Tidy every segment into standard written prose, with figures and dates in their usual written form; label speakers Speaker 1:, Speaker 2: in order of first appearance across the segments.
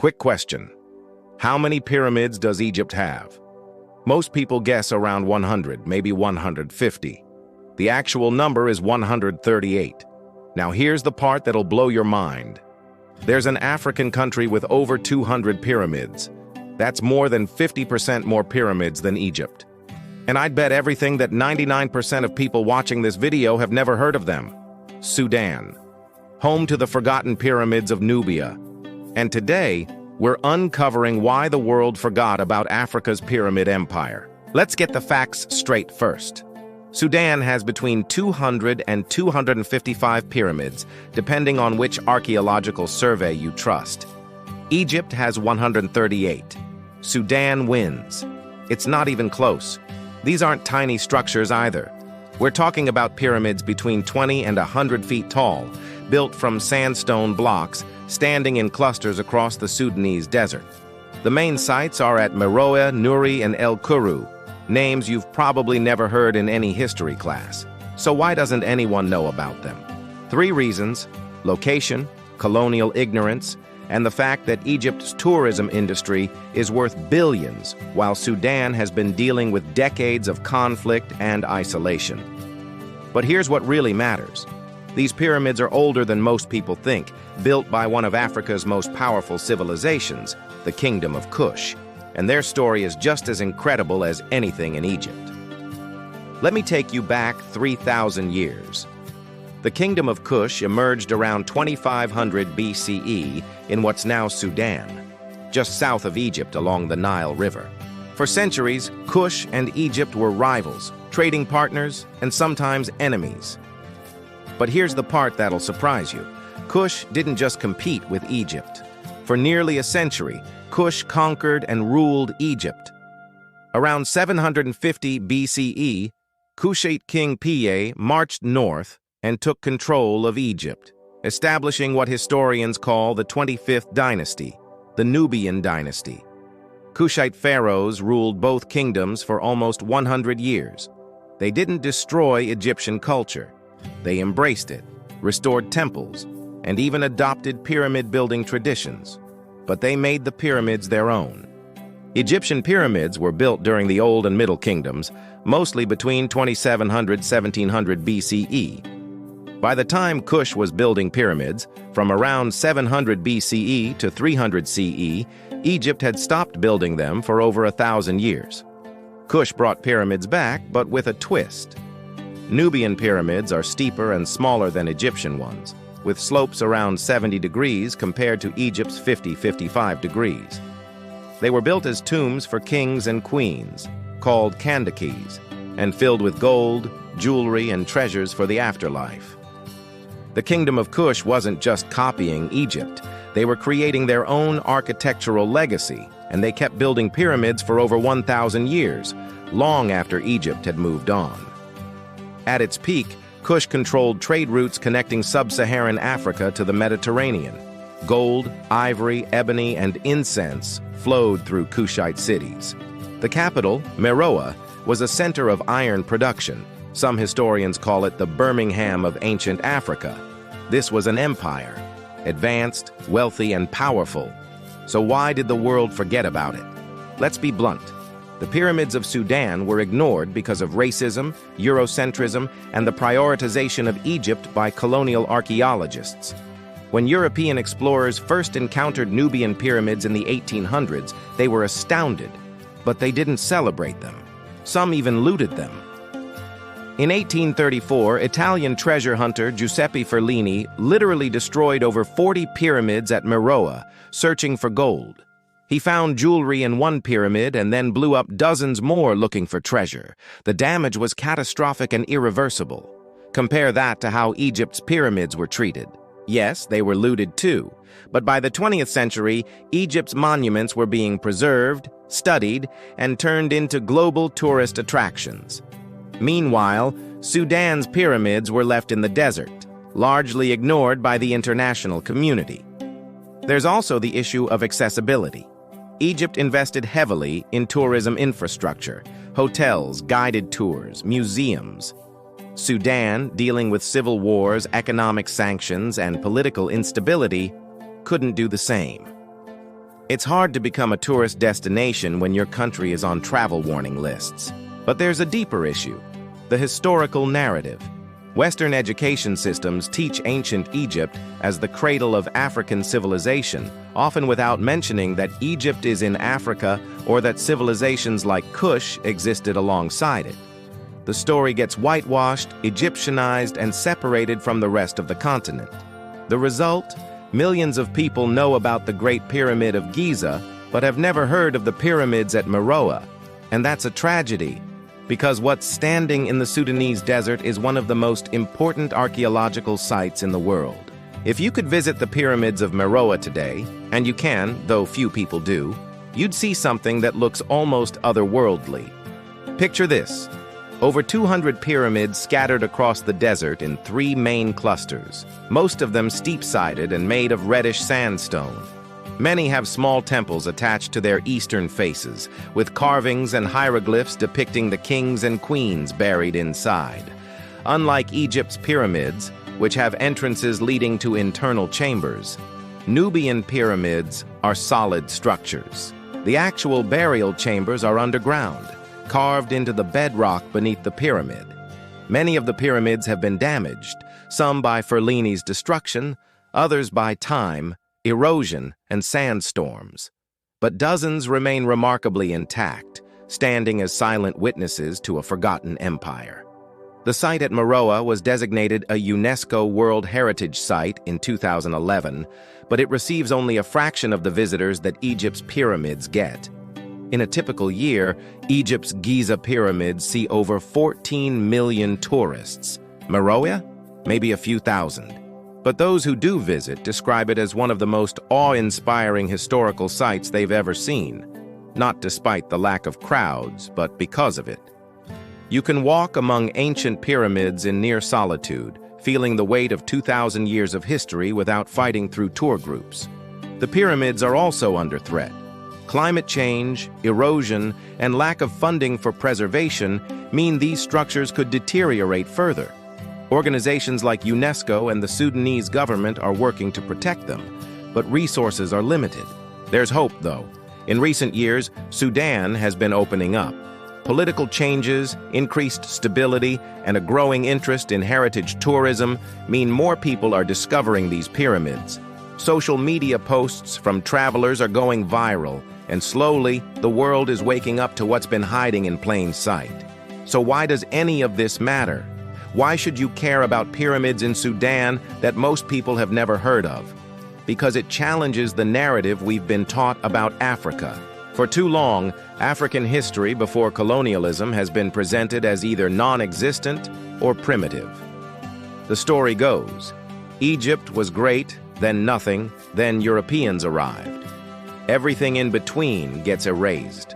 Speaker 1: Quick question. How many pyramids does Egypt have? Most people guess around 100, maybe 150. The actual number is 138. Now here's the part that'll blow your mind. There's an African country with over 200 pyramids. That's more than 50% more pyramids than Egypt. And I'd bet everything that 99% of people watching this video have never heard of them. Sudan, home to the forgotten pyramids of Nubia. And today, we're uncovering why the world forgot about Africa's pyramid empire. Let's get the facts straight first. Sudan has between 200 and 255 pyramids, depending on which archaeological survey you trust. Egypt has 138. Sudan wins. It's not even close. These aren't tiny structures either. We're talking about pyramids between 20 and 100 feet tall, built from sandstone blocks, standing in clusters across the Sudanese desert. The main sites are at Meroe, Nuri, and El Kuru, names you've probably never heard in any history class. So why doesn't anyone know about them? 3 reasons: location, colonial ignorance, and the fact that Egypt's tourism industry is worth billions, while Sudan has been dealing with decades of conflict and isolation. But here's what really matters. These pyramids are older than most people think, built by one of Africa's most powerful civilizations, the Kingdom of Kush, and their story is just as incredible as anything in Egypt. Let me take you back 3,000 years. The Kingdom of Kush emerged around 2500 BCE in what's now Sudan, just south of Egypt along the Nile River. For centuries, Kush and Egypt were rivals, trading partners, and sometimes enemies. But here's the part that'll surprise you. Kush didn't just compete with Egypt. For nearly a century, Kush conquered and ruled Egypt. Around 750 BCE, Kushite King Piye marched north and took control of Egypt, establishing what historians call the 25th dynasty, the Nubian dynasty. Kushite pharaohs ruled both kingdoms for almost 100 years. They didn't destroy Egyptian culture. They embraced it, restored temples, and even adopted pyramid-building traditions. But they made the pyramids their own. Egyptian pyramids were built during the Old and Middle Kingdoms, mostly between 2700–1700 BCE. By the time Kush was building pyramids, from around 700 BCE to 300 CE, Egypt had stopped building them for over 1,000 years. Kush brought pyramids back, but with a twist. Nubian pyramids are steeper and smaller than Egyptian ones, with slopes around 70 degrees compared to Egypt's 50–55 degrees. They were built as tombs for kings and queens, called kandakes, and filled with gold, jewelry, and treasures for the afterlife. The Kingdom of Kush wasn't just copying Egypt. They were creating their own architectural legacy, and they kept building pyramids for over 1,000 years, long after Egypt had moved on. At its peak, Kush controlled trade routes connecting sub-Saharan Africa to the Mediterranean. Gold, ivory, ebony, and incense flowed through Kushite cities. The capital, Meroe, was a center of iron production. Some historians call it the Birmingham of ancient Africa. This was an empire, advanced, wealthy, and powerful. So why did the world forget about it? Let's be blunt. The pyramids of Sudan were ignored because of racism, Eurocentrism, and the prioritization of Egypt by colonial archaeologists. When European explorers first encountered Nubian pyramids in the 1800s, they were astounded, but they didn't celebrate them. Some even looted them. In 1834, Italian treasure hunter Giuseppe Ferlini literally destroyed over 40 pyramids at Meroe, searching for gold. He found jewelry in one pyramid and then blew up dozens more looking for treasure. The damage was catastrophic and irreversible. Compare that to how Egypt's pyramids were treated. Yes, they were looted too, but by the 20th century, Egypt's monuments were being preserved, studied, and turned into global tourist attractions. Meanwhile, Sudan's pyramids were left in the desert, largely ignored by the international community. There's also the issue of accessibility. Egypt invested heavily in tourism infrastructure, hotels, guided tours, museums. Sudan, dealing with civil wars, economic sanctions, and political instability, couldn't do the same. It's hard to become a tourist destination when your country is on travel warning lists. But there's a deeper issue: the historical narrative. Western education systems teach ancient Egypt as the cradle of African civilization, often without mentioning that Egypt is in Africa or that civilizations like Kush existed alongside it. The story gets whitewashed, Egyptianized, and separated from the rest of the continent. The result? Millions of people know about the Great Pyramid of Giza, but have never heard of the pyramids at Meroe. And that's a tragedy, because what's standing in the Sudanese desert is one of the most important archaeological sites in the world. If you could visit the pyramids of Meroe today, and you can, though few people do, you'd see something that looks almost otherworldly. Picture this: over 200 pyramids scattered across the desert in 3 main clusters, most of them steep-sided and made of reddish sandstone. Many have small temples attached to their eastern faces, with carvings and hieroglyphs depicting the kings and queens buried inside. Unlike Egypt's pyramids, which have entrances leading to internal chambers, Nubian pyramids are solid structures. The actual burial chambers are underground, carved into the bedrock beneath the pyramid. Many of the pyramids have been damaged, some by Ferlini's destruction, others by time, erosion, and sandstorms. But dozens remain remarkably intact, standing as silent witnesses to a forgotten empire. The site at Meroe was designated a UNESCO World Heritage Site in 2011, but it receives only a fraction of the visitors that Egypt's pyramids get. In a typical year, Egypt's Giza pyramids see over 14 million tourists. Meroe? Maybe a few thousand. But those who do visit describe it as one of the most awe-inspiring historical sites they've ever seen, not despite the lack of crowds, but because of it. You can walk among ancient pyramids in near solitude, feeling the weight of 2,000 years of history without fighting through tour groups. The pyramids are also under threat. Climate change, erosion, and lack of funding for preservation mean these structures could deteriorate further. Organizations like UNESCO and the Sudanese government are working to protect them, but resources are limited. There's hope, though. In recent years, Sudan has been opening up. Political changes, increased stability, and a growing interest in heritage tourism mean more people are discovering these pyramids. Social media posts from travelers are going viral, and slowly, the world is waking up to what's been hiding in plain sight. So why does any of this matter? Why should you care about pyramids in Sudan that most people have never heard of? Because it challenges the narrative we've been taught about Africa. For too long, African history before colonialism has been presented as either non-existent or primitive. The story goes, Egypt was great, then nothing, then Europeans arrived. Everything in between gets erased.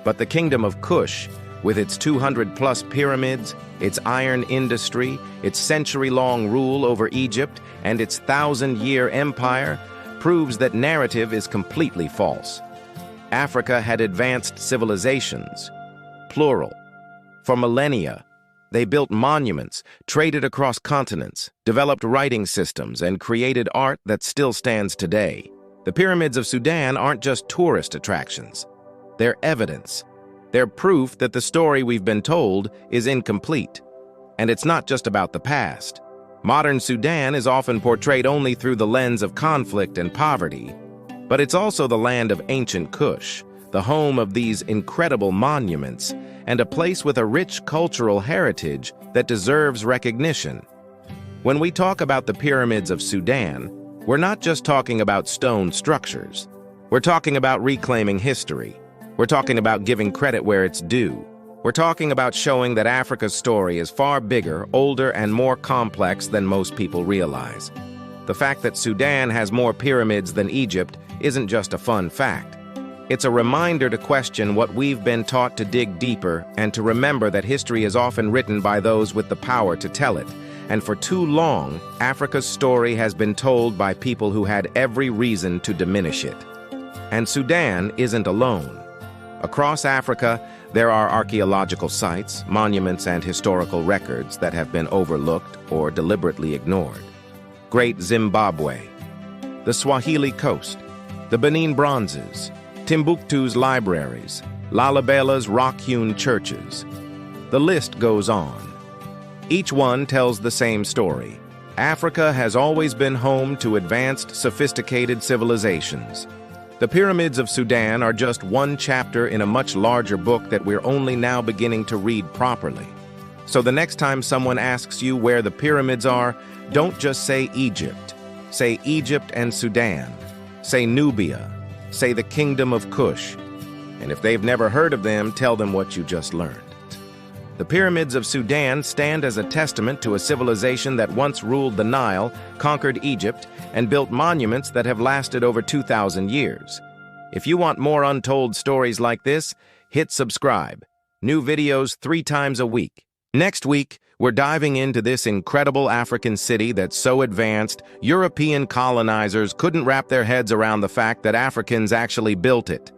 Speaker 1: But the kingdom of Kush, with its 200-plus pyramids, its iron industry, its century-long rule over Egypt, and its 1,000-year empire, proves that narrative is completely false. Africa had advanced civilizations, plural. For millennia, they built monuments, traded across continents, developed writing systems, and created art that still stands today. The pyramids of Sudan aren't just tourist attractions. They're evidence. They're proof that the story we've been told is incomplete. And it's not just about the past. Modern Sudan is often portrayed only through the lens of conflict and poverty. But it's also the land of ancient Kush, the home of these incredible monuments, and a place with a rich cultural heritage that deserves recognition. When we talk about the pyramids of Sudan, we're not just talking about stone structures. We're talking about reclaiming history. We're talking about giving credit where it's due. We're talking about showing that Africa's story is far bigger, older, and more complex than most people realize. The fact that Sudan has more pyramids than Egypt isn't just a fun fact. It's a reminder to question what we've been taught, to dig deeper, and to remember that history is often written by those with the power to tell it. And for too long, Africa's story has been told by people who had every reason to diminish it. And Sudan isn't alone. Across Africa, there are archaeological sites, monuments, and historical records that have been overlooked or deliberately ignored. Great Zimbabwe, the Swahili Coast, the Benin bronzes, Timbuktu's libraries, Lalibela's rock-hewn churches. The list goes on. Each one tells the same story. Africa has always been home to advanced, sophisticated civilizations. The pyramids of Sudan are just one chapter in a much larger book that we're only now beginning to read properly. So the next time someone asks you where the pyramids are, don't just say Egypt. Say Egypt and Sudan. Say Nubia. Say the Kingdom of Kush. And if they've never heard of them, tell them what you just learned. The pyramids of Sudan stand as a testament to a civilization that once ruled the Nile, conquered Egypt, and built monuments that have lasted over 2,000 years. If you want more untold stories like this, hit subscribe. New videos 3 times a week. Next week, we're diving into this incredible African city that's so advanced, European colonizers couldn't wrap their heads around the fact that Africans actually built it.